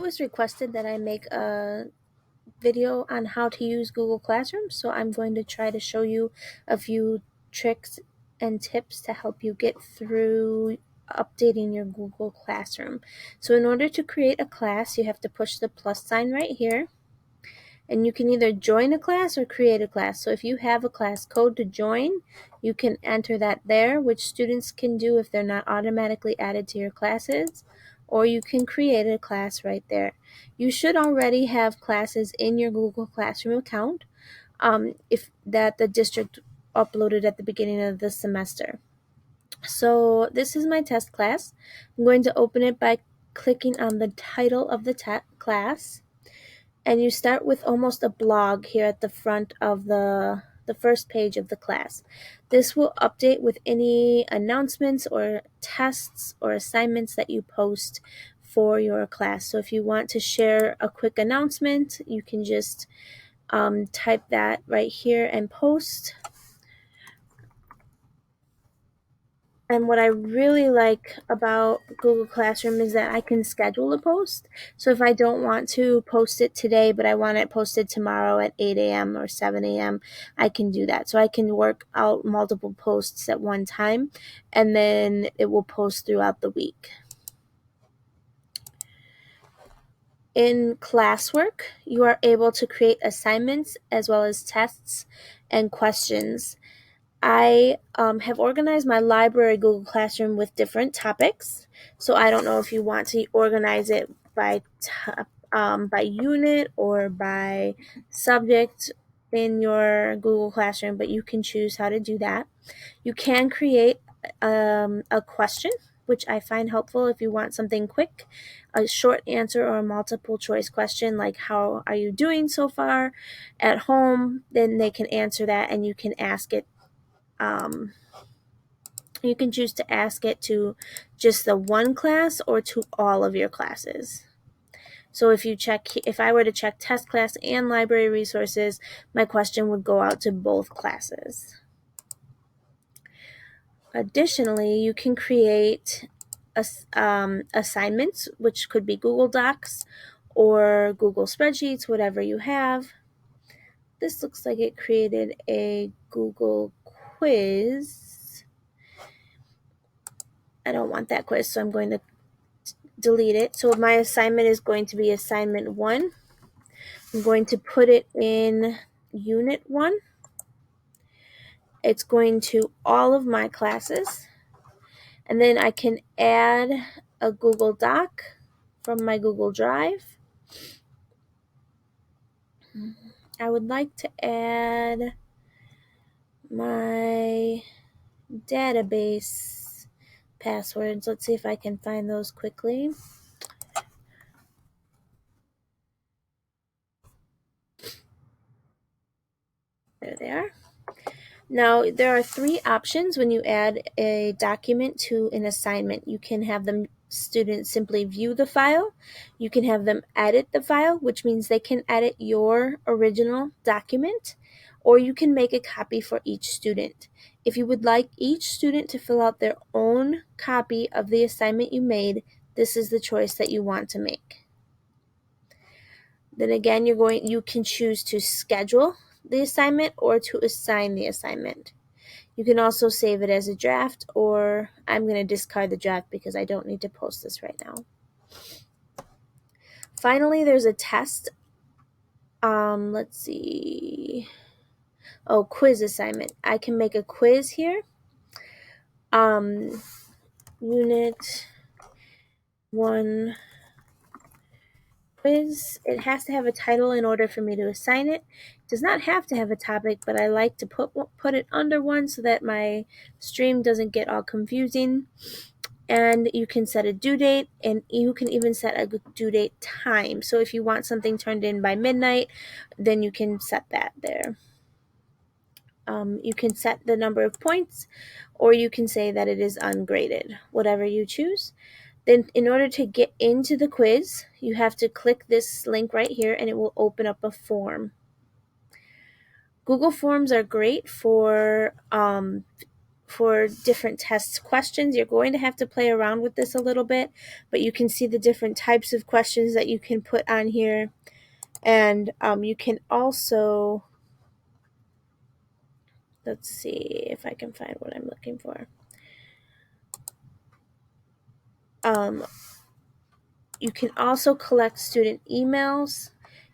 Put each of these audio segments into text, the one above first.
was requested that I make a video on how to use Google Classroom, so I'm going to try to show you a few tricks and tips to help you get through updating your Google Classroom. So in order to create a class, you have to push the plus sign right here, and you can either join a class or create a class. So if you have a class code to join, you can enter that there, which students can do if they're not automatically added to your classes, or you can create a class right there. You should already have classes in your Google Classroom account if that the district uploaded at the beginning of the semester. So this is my test class. I'm going to open it by clicking on the title of the class, and you start with almost a blog here at the front of the first page of the class. This will update with any announcements or tests or assignments that you post for your class. So if you want to share a quick announcement, you can just type that right here and post. And what I really like about Google Classroom is that I can schedule a post. So if I don't want to post it today, but I want it posted tomorrow at 8 a.m. or 7 a.m., I can do that. So I can work out multiple posts at one time, and then it will post throughout the week. In classwork, you are able to create assignments as well as tests and questions. I have organized my library Google Classroom with different topics. So I don't know if you want to organize it by unit or by subject in your Google Classroom, but you can choose how to do that. You can create a question, which I find helpful if you want something quick, a short answer or a multiple choice question like how are you doing so far at home, then they can answer that and you can ask it. You can choose to ask it to just the one class or to all of your classes. So if I were to check test class and library resources, my question would go out to both classes. Additionally, you can create assignments, which could be Google Docs or Google Spreadsheets, whatever you have. This looks like it created a Google quiz. I don't want that quiz, so I'm going to delete it. So my assignment is going to be assignment 1. I'm going to put it in unit 1. It's going to all of my classes. And then I can add a Google Doc from my Google Drive. I would like to add my database passwords. Let's see if I can find those quickly. There they are. Now, there are 3 options when you add a document to an assignment. You can have the students simply view the file. You can have them edit the file, which means they can edit your original document, or you can make a copy for each student. If you would like each student to fill out their own copy of the assignment you made, this is the choice that you want to make. Then again, you can choose to schedule the assignment or to assign the assignment. You can also save it as a draft, or I'm going to discard the draft because I don't need to post this right now. Finally, there's a test. Let's see. Oh, quiz assignment. I can make a quiz here. Unit 1 quiz. It has to have a title in order for me to assign it. It does not have to have a topic, but I like to put it under one so that my stream doesn't get all confusing. And you can set a due date, and you can even set a due date time. So if you want something turned in by midnight, then you can set that there. You can set the number of points, or you can say that it is ungraded, whatever you choose. Then in order to get into the quiz, you have to click this link right here, and it will open up a form. Google Forms are great for for different tests questions. You're going to have to play around with this a little bit, but you can see the different types of questions that you can put on here. And you can also, let's see if I can find what I'm looking for. You can also collect student emails.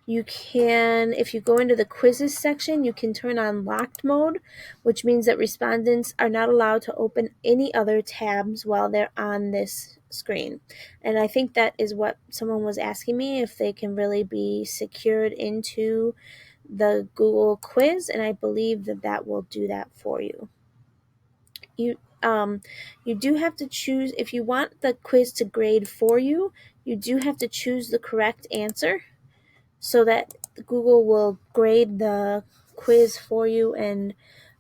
You can, if you go into the quizzes section, you can turn on locked mode, which means that respondents are not allowed to open any other tabs while they're on this screen. And I think that is what someone was asking me, if they can really be secured into the Google quiz, and I believe that that will do that for you. You do have to choose, if you want the quiz to grade for you, you do have to choose the correct answer so that Google will grade the quiz for you, and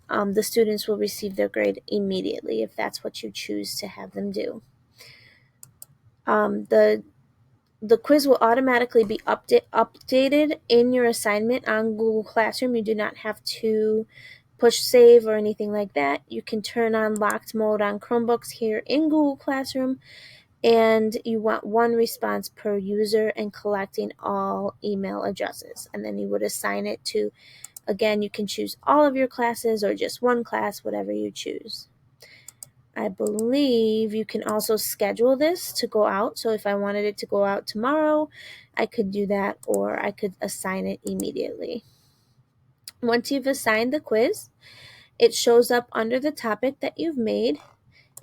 the students will receive their grade immediately if that's what you choose to have them do. The quiz will automatically be updated in your assignment on Google Classroom. You do not have to push save or anything like that. You can turn on locked mode on Chromebooks here in Google Classroom, and you want one response per user and collecting all email addresses. And then you would assign it to, again, you can choose all of your classes or just one class, whatever you choose. I believe you can also schedule this to go out. So if I wanted it to go out tomorrow, I could do that, or I could assign it immediately. Once you've assigned the quiz, it shows up under the topic that you've made,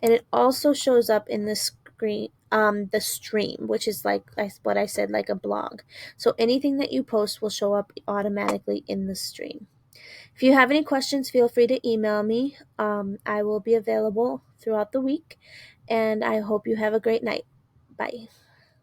and it also shows up in the screen, the stream, which is like what I said, like a blog. So anything that you post will show up automatically in the stream. If you have any questions, feel free to email me. I will be available throughout the week, and I hope you have a great night. Bye.